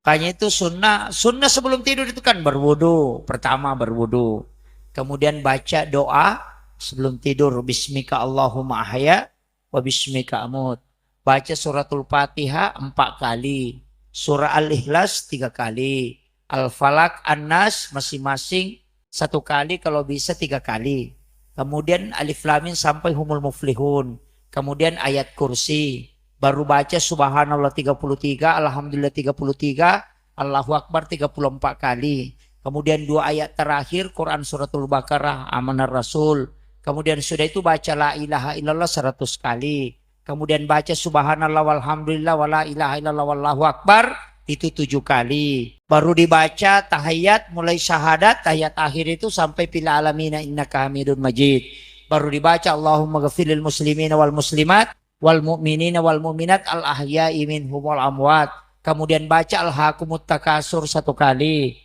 Makanya itu sunnah sebelum tidur itu kan berwudu. Pertama berwudu. Kemudian baca doa sebelum tidur. Bismika Allahumma ahya wa bismika amut. Baca suratul Fatihah 4 kali. Surah Al-Ikhlas 3 kali. Al-Falak, An-Nas masing-masing 1 kali, kalau bisa 3 kali. Kemudian Alif Lam Mim sampai Humul Muflihun. Kemudian ayat kursi. Baru baca subhanallah 33, alhamdulillah 33, Allahu Akbar 34 kali. Kemudian 2 ayat terakhir Quran suratul Baqarah, Amanar Rasul. Kemudian sudah itu baca la ilaha illallah 100 kali. Kemudian baca subhanallah walhamdulillah wala ilaha illallah wallahu akbar itu 7 kali. Baru dibaca tahiyat mulai syahadat, tahiyat akhir itu sampai fil alamina innaka hamidun majid. Baru dibaca Allahumma ghafiril muslimina wal muslimat wal mu'minina wal mu'minat al ahya'i minhum wal amwat. Kemudian baca al hakumut takasur 1 kali.